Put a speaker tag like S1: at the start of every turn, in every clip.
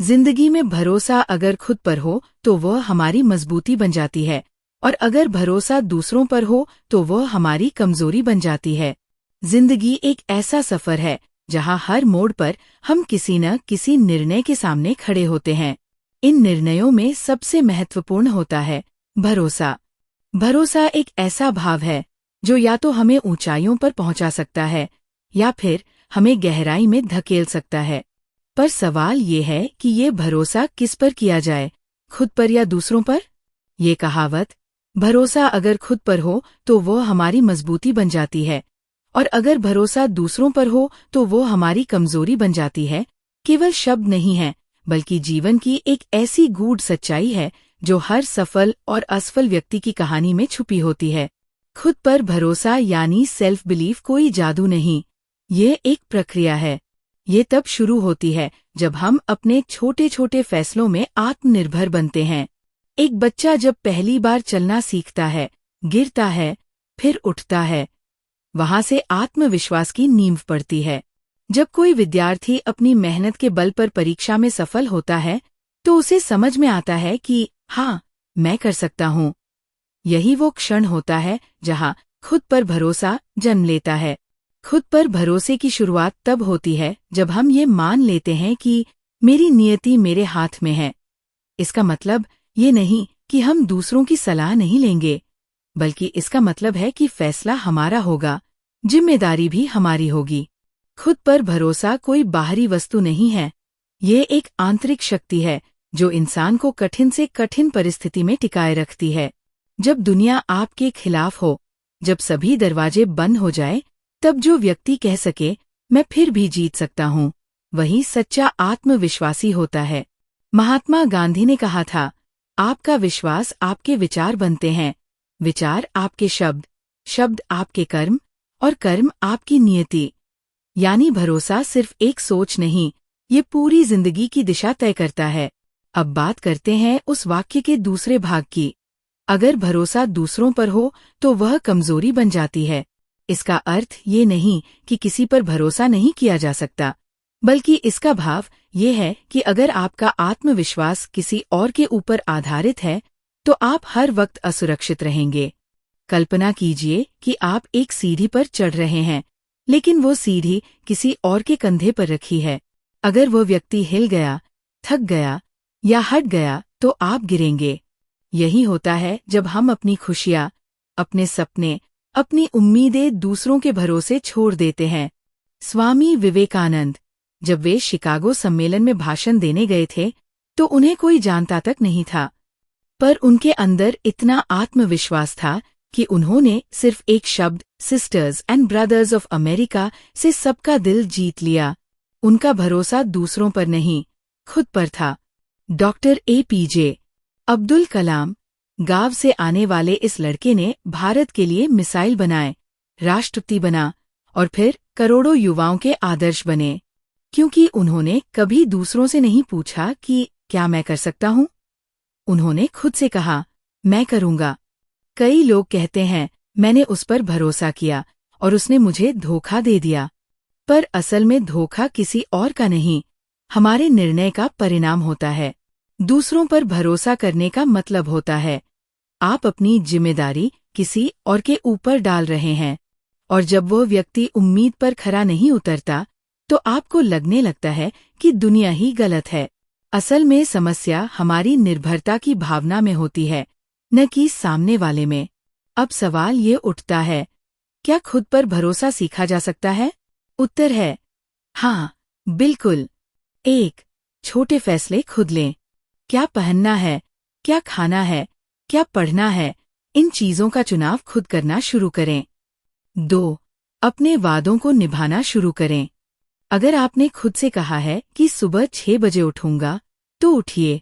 S1: जिंदगी में भरोसा अगर खुद पर हो तो वह हमारी मजबूती बन जाती है, और अगर भरोसा दूसरों पर हो तो वह हमारी कमजोरी बन जाती है। जिंदगी एक ऐसा सफर है जहां हर मोड़ पर हम किसी न किसी निर्णय के सामने खड़े होते हैं। इन निर्णयों में सबसे महत्वपूर्ण होता है भरोसा। भरोसा एक ऐसा भाव है जो या तो हमें ऊंचाइयों पर पहुंचा सकता है या फिर हमें गहराई में धकेल सकता है। पर सवाल ये है कि ये भरोसा किस पर किया जाए, खुद पर या दूसरों पर? ये कहावत, भरोसा अगर खुद पर हो तो वो हमारी मजबूती बन जाती है, और अगर भरोसा दूसरों पर हो तो वो हमारी कमजोरी बन जाती है, केवल शब्द नहीं है बल्कि जीवन की एक ऐसी गूढ़ सच्चाई है जो हर सफल और असफल व्यक्ति की कहानी में छुपी होती है। खुद पर भरोसा यानी सेल्फ बिलीफ कोई जादू नहीं, ये एक प्रक्रिया है। ये तब शुरू होती है जब हम अपने छोटे छोटे फैसलों में आत्मनिर्भर बनते हैं। एक बच्चा जब पहली बार चलना सीखता है, गिरता है, फिर उठता है, वहां से आत्मविश्वास की नींव पड़ती है। जब कोई विद्यार्थी अपनी मेहनत के बल पर परीक्षा में सफल होता है तो उसे समझ में आता है कि हाँ, मैं कर सकता हूँ। यही वो क्षण होता है जहाँ खुद पर भरोसा जन्म लेता है। खुद पर भरोसे की शुरुआत तब होती है जब हम ये मान लेते हैं कि मेरी नियति मेरे हाथ में है। इसका मतलब ये नहीं कि हम दूसरों की सलाह नहीं लेंगे, बल्कि इसका मतलब है कि फैसला हमारा होगा, जिम्मेदारी भी हमारी होगी। खुद पर भरोसा कोई बाहरी वस्तु नहीं है, ये एक आंतरिक शक्ति है जो इंसान को कठिन से कठिन परिस्थिति में टिकाए रखती है। जब दुनिया आपके खिलाफ हो, जब सभी दरवाजे बंद हो जाए, तब जो व्यक्ति कह सके मैं फिर भी जीत सकता हूँ, वही सच्चा आत्मविश्वासी होता है। महात्मा गांधी ने कहा था, आपका विश्वास आपके विचार बनते हैं, विचार आपके शब्द, शब्द आपके कर्म, और कर्म आपकी नियति। यानी भरोसा सिर्फ एक सोच नहीं, ये पूरी जिंदगी की दिशा तय करता है। अब बात करते हैं उस वाक्य के दूसरे भाग की। अगर भरोसा दूसरों पर हो तो वह कमजोरी बन जाती है। इसका अर्थ ये नहीं कि किसी पर भरोसा नहीं किया जा सकता, बल्कि इसका भाव ये है कि अगर आपका आत्मविश्वास किसी और के ऊपर आधारित है तो आप हर वक्त असुरक्षित रहेंगे। कल्पना कीजिए कि आप एक सीढ़ी पर चढ़ रहे हैं, लेकिन वो सीढ़ी किसी और के कंधे पर रखी है। अगर वो व्यक्ति हिल गया, थक गया या हट गया तो आप गिरेंगे। यही होता है जब हम अपनी खुशियाँ, अपने सपने, अपनी उम्मीदें दूसरों के भरोसे छोड़ देते हैं। स्वामी विवेकानंद जब वे शिकागो सम्मेलन में भाषण देने गए थे तो उन्हें कोई जानता तक नहीं था, पर उनके अंदर इतना आत्मविश्वास था कि उन्होंने सिर्फ एक शब्द sisters and brothers of America से सबका दिल जीत लिया। उनका भरोसा दूसरों पर नहीं, खुद पर था। डॉक्टर APJ अब्दुल कलाम, गांव से आने वाले इस लड़के ने भारत के लिए मिसाइल बनाए, राष्ट्रपति बना और फिर करोड़ों युवाओं के आदर्श बने, क्योंकि उन्होंने कभी दूसरों से नहीं पूछा कि क्या मैं कर सकता हूँ। उन्होंने खुद से कहा, मैं करूँगा। कई लोग कहते हैं मैंने उस पर भरोसा किया और उसने मुझे धोखा दे दिया, पर असल में धोखा किसी और का नहीं, हमारे निर्णय का परिणाम होता है। दूसरों पर भरोसा करने का मतलब होता है आप अपनी जिम्मेदारी किसी और के ऊपर डाल रहे हैं, और जब वो व्यक्ति उम्मीद पर खरा नहीं उतरता तो आपको लगने लगता है कि दुनिया ही गलत है। असल में समस्या हमारी निर्भरता की भावना में होती है, न कि सामने वाले में। अब सवाल ये उठता है, क्या खुद पर भरोसा सीखा जा सकता है? उत्तर है हाँ, बिल्कुल। 1. छोटे फैसले खुद लें। क्या पहनना है, क्या खाना है, क्या पढ़ना है, इन चीजों का चुनाव खुद करना शुरू करें। 2. अपने वादों को निभाना शुरू करें। अगर आपने खुद से कहा है कि सुबह 6 बजे उठूंगा, तो उठिए।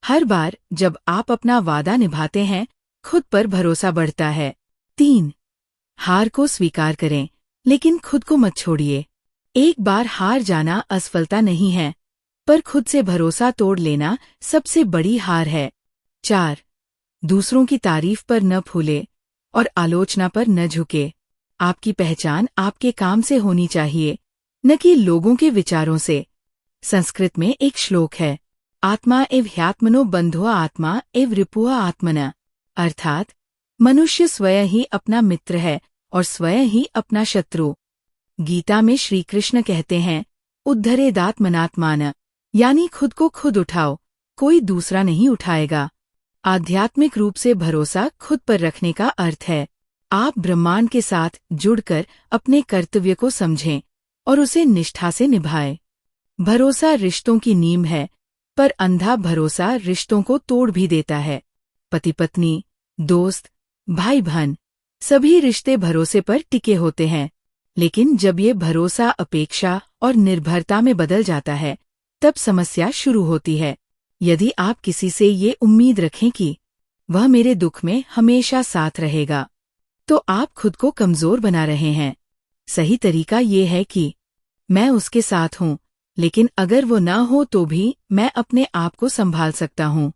S1: हर बार जब आप अपना वादा निभाते हैं, खुद पर भरोसा बढ़ता है। 3. हार को स्वीकार करें, लेकिन खुद को मत छोड़िए। एक बार हार जाना असफलता नहीं है, पर खुद से भरोसा तोड़ लेना सबसे बड़ी हार है। 4. दूसरों की तारीफ पर न फूले और आलोचना पर न झुके। आपकी पहचान आपके काम से होनी चाहिए, न कि लोगों के विचारों से। संस्कृत में एक श्लोक है, आत्मा एव ह्यात्मनो बंधुआ आत्मा एव रिपुआ आत्मना, अर्थात मनुष्य स्वयं ही अपना मित्र है और स्वयं ही अपना शत्रु। गीता में श्री कृष्ण कहते हैं, उद्धरेदात्मनात्मान, यानी खुद को खुद उठाओ, कोई दूसरा नहीं उठाएगा। आध्यात्मिक रूप से भरोसा खुद पर रखने का अर्थ है आप ब्रह्मांड के साथ जुड़कर अपने कर्तव्य को समझें और उसे निष्ठा से निभाएं। भरोसा रिश्तों की नींव है, पर अंधा भरोसा रिश्तों को तोड़ भी देता है। पति पत्नी, दोस्त, भाई बहन, सभी रिश्ते भरोसे पर टिके होते हैं, लेकिन जब ये भरोसा अपेक्षा और निर्भरता में बदल जाता है, तब समस्या शुरू होती है। यदि आप किसी से ये उम्मीद रखें कि वह मेरे दुख में हमेशा साथ रहेगा, तो आप खुद को कमजोर बना रहे हैं। सही तरीका ये है कि मैं उसके साथ हूँ, लेकिन अगर वो ना हो तो भी मैं अपने आप को संभाल सकता हूँ।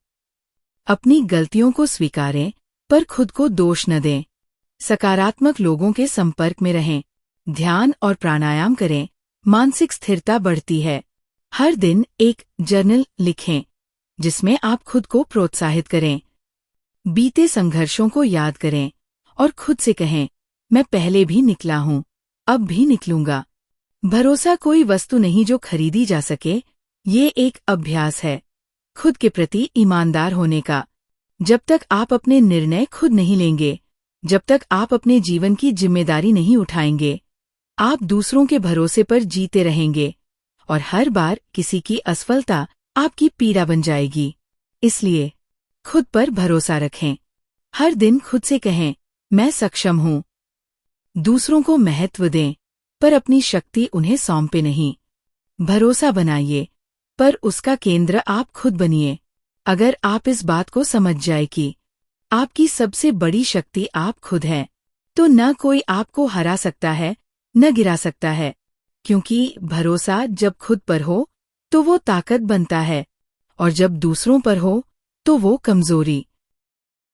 S1: अपनी गलतियों को स्वीकारें, पर खुद को दोष न दें। सकारात्मक लोगों के संपर्क में रहें, ध्यान और प्राणायाम करें, मानसिक स्थिरता बढ़ती है। हर दिन एक जर्नल लिखें, जिसमें आप खुद को प्रोत्साहित करें। बीते संघर्षों को याद करें और खुद से कहें, मैं पहले भी निकला हूँ, अब भी निकलूंगा। भरोसा कोई वस्तु नहीं जो खरीदी जा सके, ये एक अभ्यास है खुद के प्रति ईमानदार होने का। जब तक आप अपने निर्णय खुद नहीं लेंगे, जब तक आप अपने जीवन की जिम्मेदारी नहीं उठाएंगे, आप दूसरों के भरोसे पर जीते रहेंगे और हर बार किसी की असफलता आपकी पीड़ा बन जाएगी। इसलिए खुद पर भरोसा रखें। हर दिन खुद से कहें, मैं सक्षम हूँ। दूसरों को महत्व दें, पर अपनी शक्ति उन्हें सौंपे नहीं। भरोसा बनाइए, पर उसका केंद्र आप खुद बनिए। अगर आप इस बात को समझ जाए कि आपकी सबसे बड़ी शक्ति आप खुद हैं, तो न कोई आपको हरा सकता है, न गिरा सकता है। क्योंकि भरोसा जब खुद पर हो, तो वो ताकत बनता है, और जब दूसरों पर हो, तो वो कमजोरी।